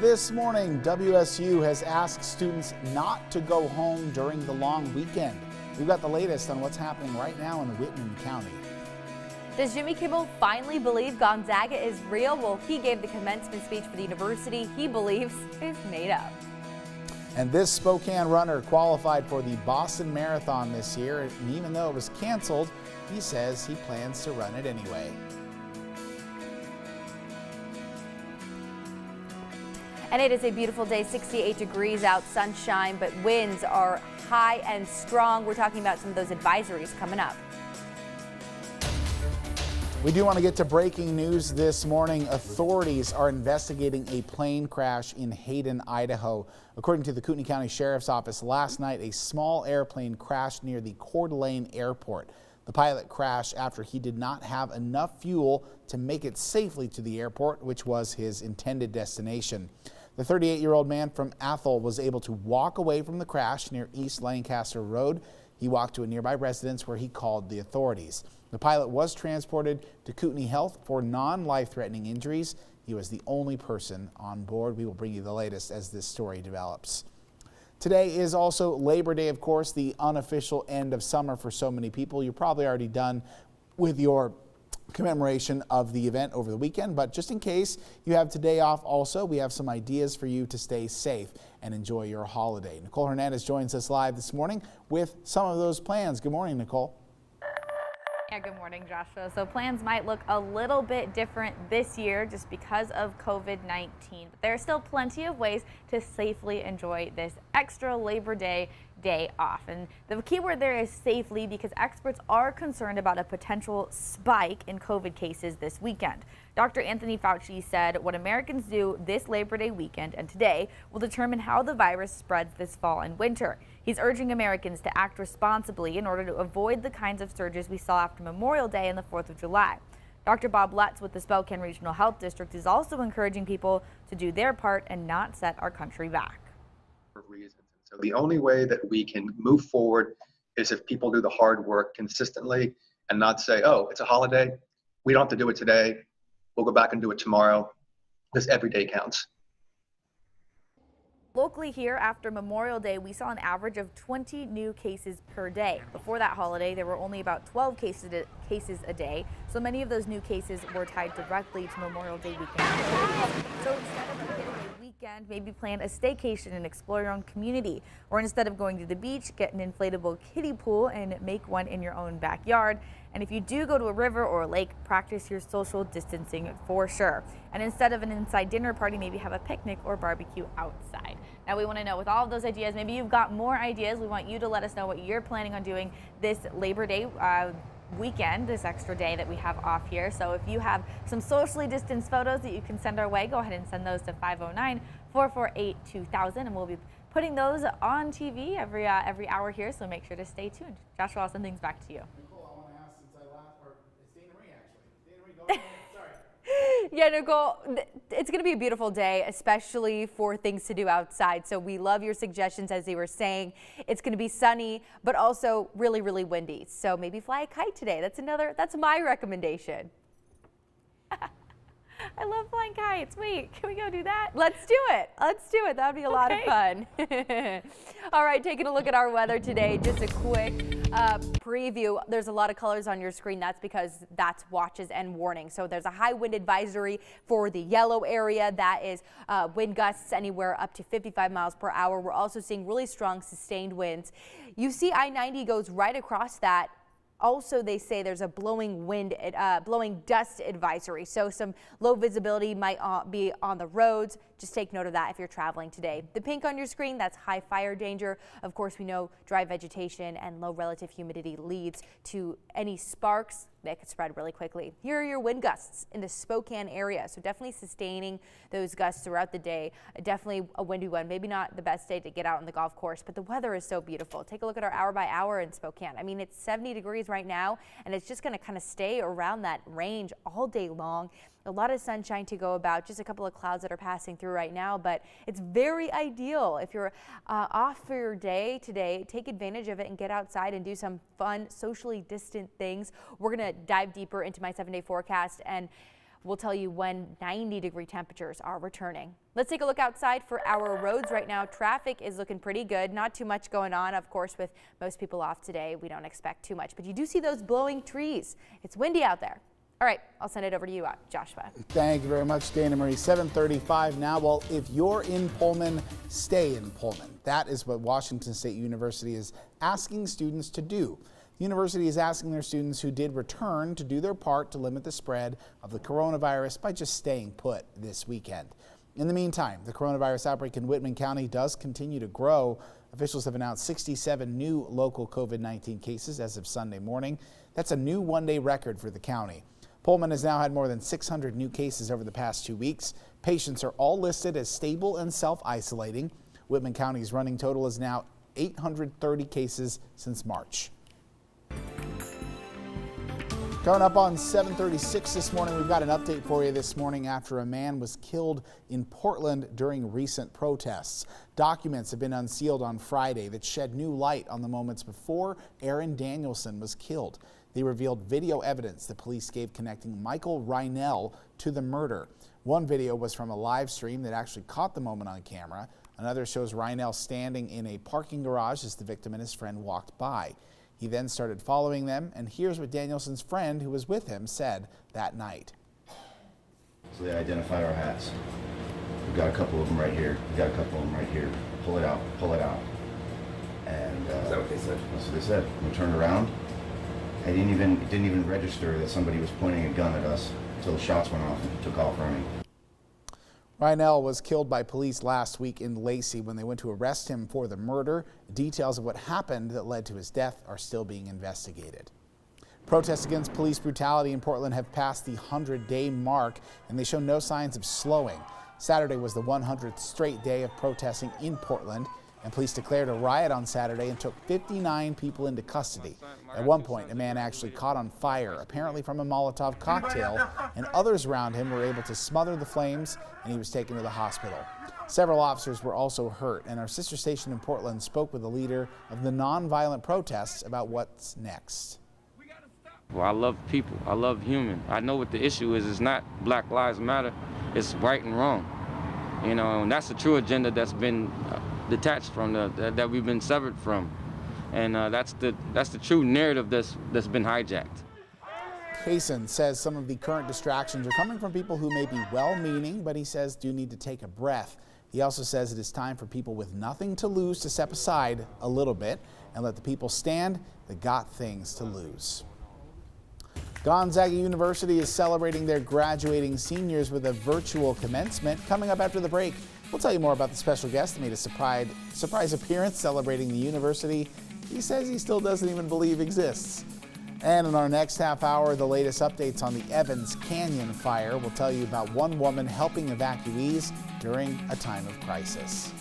This morning, WSU has asked students not to go home during the long weekend. We've got the latest on what's happening right now in Whitman County. Does Jimmy Kimmel finally believe Gonzaga is real? Well, he gave the commencement speech for the university he believes is made up. And this Spokane runner qualified for the Boston Marathon this year, and even though it was canceled, he says he plans to run it anyway. And it is a beautiful day, 68 degrees out, sunshine, but winds are high and strong. We're talking about some of those advisories coming up. We do want to get to breaking news this morning. Authorities are investigating a plane crash in Hayden, Idaho. According to the Kootenai County Sheriff's Office, last night a small airplane crashed near the Coeur d'Alene Airport. The pilot crashed after he did not have enough fuel to make it safely to the airport, which was his intended destination. The 38-year-old man from Athol was able to walk away from the crash near East Lancaster Road. He walked to a nearby residence where he called the authorities. The pilot was transported to Kootenai Health for non-life-threatening injuries. He was the only person on board. We will bring you the latest as this story develops. Today is also Labor Day, of course, the unofficial end of summer for so many people. You're probably already done with your commemoration of the event over the weekend, but just in case you have today off also, we have some ideas for you to stay safe and enjoy your holiday. Nicole Hernandez joins us live this morning with some of those plans. Good morning, Nicole. Yeah, good morning, Joshua. So plans might look a little bit different this year just because of COVID-19, but there are still plenty of ways to safely enjoy this extra Labor Day off. And the key word there is safely, because experts are concerned about a potential spike in COVID cases this weekend. Dr. Anthony Fauci said what Americans do this Labor Day weekend and today will determine how the virus spreads this fall and winter. He's urging Americans to act responsibly in order to avoid the kinds of surges we saw after Memorial Day and the 4th of July. Dr. Bob Lutz with the Spokane Regional Health District is also encouraging people to do their part and not set our country back. Reasons. So the only way that we can move forward is if people do the hard work consistently and not say, oh, it's a holiday, we don't have to do it today, we'll go back and do it tomorrow, because every day counts. Locally here, after Memorial Day, we saw an average of 20 new cases per day. Before that holiday, there were only about 12 cases a day, so many of those new cases were tied directly to Memorial Day weekend. So instead of getting a weekend, maybe plan a staycation and explore your own community. Or instead of going to the beach, get an inflatable kiddie pool and make one in your own backyard. And if you do go to a river or a lake, practice your social distancing for sure. And instead of an inside dinner party, maybe have a picnic or barbecue outside. Now we want to know, with all of those ideas, maybe you've got more ideas. We want you to let us know what you're planning on doing this Labor Day weekend, this extra day that we have off here. So if you have some socially distanced photos that you can send our way, go ahead and send those to 509-448-2000, and we'll be putting those on TV every hour here, so make sure to stay tuned. Joshua, I'll send things back to you. Yeah, Nicole, it's going to be a beautiful day, especially for things to do outside. So we love your suggestions. As they were saying, it's going to be sunny, but also really, really windy. So maybe fly a kite today. That's my recommendation. I love flying kites. Wait, can we go do that? Let's do it. Let's do it. That would be a lot of fun. All right, taking a look at our weather today. Just a quick preview. There's a lot of colors on your screen. That's because that's watches and warnings. So there's a high wind advisory for the yellow area. That is wind gusts anywhere up to 55 miles per hour. We're also seeing really strong sustained winds. You see I-90 goes right across that. Also, they say there's a blowing dust advisory. So some low visibility might be on the roads. Just take note of that if you're traveling today. The pink on your screen, that's high fire danger. Of course, we know dry vegetation and low relative humidity leads to any sparks that could spread really quickly. Here are your wind gusts in the Spokane area. So definitely sustaining those gusts throughout the day. Definitely a windy one. Maybe not the best day to get out on the golf course, but the weather is so beautiful. Take a look at our hour by hour in Spokane. I mean, it's 70 degrees right now, and it's just going to kind of stay around that range all day long. A lot of sunshine to go about, just a couple of clouds that are passing through right now, but it's very ideal. If you're off for your day today, take advantage of it and get outside and do some fun, socially distant things. We're going to dive deeper into my 7-day forecast, and we'll tell you when 90-degree temperatures are returning. Let's take a look outside for our roads right now. Traffic is looking pretty good. Not too much going on. Of course, with most people off today, we don't expect too much, but you do see those blowing trees. It's windy out there. All right, I'll send it over to you, Joshua. Thank you very much, Dana Marie. 7:35 now. Well, if you're in Pullman, stay in Pullman. That is what Washington State University is asking students to do. The university is asking their students who did return to do their part to limit the spread of the coronavirus by just staying put this weekend. In the meantime, the coronavirus outbreak in Whitman County does continue to grow. Officials have announced 67 new local COVID-19 cases as of Sunday morning. That's a new one-day record for the county. Pullman has now had more than 600 new cases over the past 2 weeks. Patients are all listed as stable and self-isolating. Whitman County's running total is now 830 cases since March. Coming up on 7:36 this morning, we've got an update for you this morning after a man was killed in Portland during recent protests. Documents have been unsealed on Friday that shed new light on the moments before Aaron Danielson was killed. They revealed video evidence the police gave connecting Michael Reinell to the murder. One video was from a live stream that actually caught the moment on camera. Another shows Reinell standing in a parking garage as the victim and his friend walked by. He then started following them, and here's what Danielson's friend, who was with him, said that night. So they identified our hats. We've got a couple of them right here. We've got a couple of them right here. Pull it out, pull it out. And Is that what they said? that's what they said. We turned around. It didn't even register that somebody was pointing a gun at us until the shots went off and he took off running. Reinell was killed by police last week in Lacey when they went to arrest him for the murder. Details of what happened that led to his death are still being investigated. Protests against police brutality in Portland have passed the 100-day mark, and they show no signs of slowing. Saturday was the 100th straight day of protesting in Portland, and police declared a riot on Saturday and took 59 people into custody. At one point, a man actually caught on fire, apparently from a Molotov cocktail, and others around him were able to smother the flames, and he was taken to the hospital. Several officers were also hurt, and our sister station in Portland spoke with the leader of the nonviolent protests about what's next. Well, I love people. I love human. I know what the issue is. It's not Black Lives Matter. It's right and wrong. You know, and that's the true agenda that's been detached from, that we've been severed from. And that's the true narrative that's been hijacked. Kaysen says some of the current distractions are coming from people who may be well-meaning, but he says do need to take a breath. He also says it is time for people with nothing to lose to step aside a little bit and let the people stand that got things to lose. Gonzaga University is celebrating their graduating seniors with a virtual commencement. Coming up after the break, we'll tell you more about the special guest that made a surprise appearance celebrating the university he says he still doesn't even believe exists. And in our next half hour, the latest updates on the Evans Canyon fire. We'll tell you about one woman helping evacuees during a time of crisis.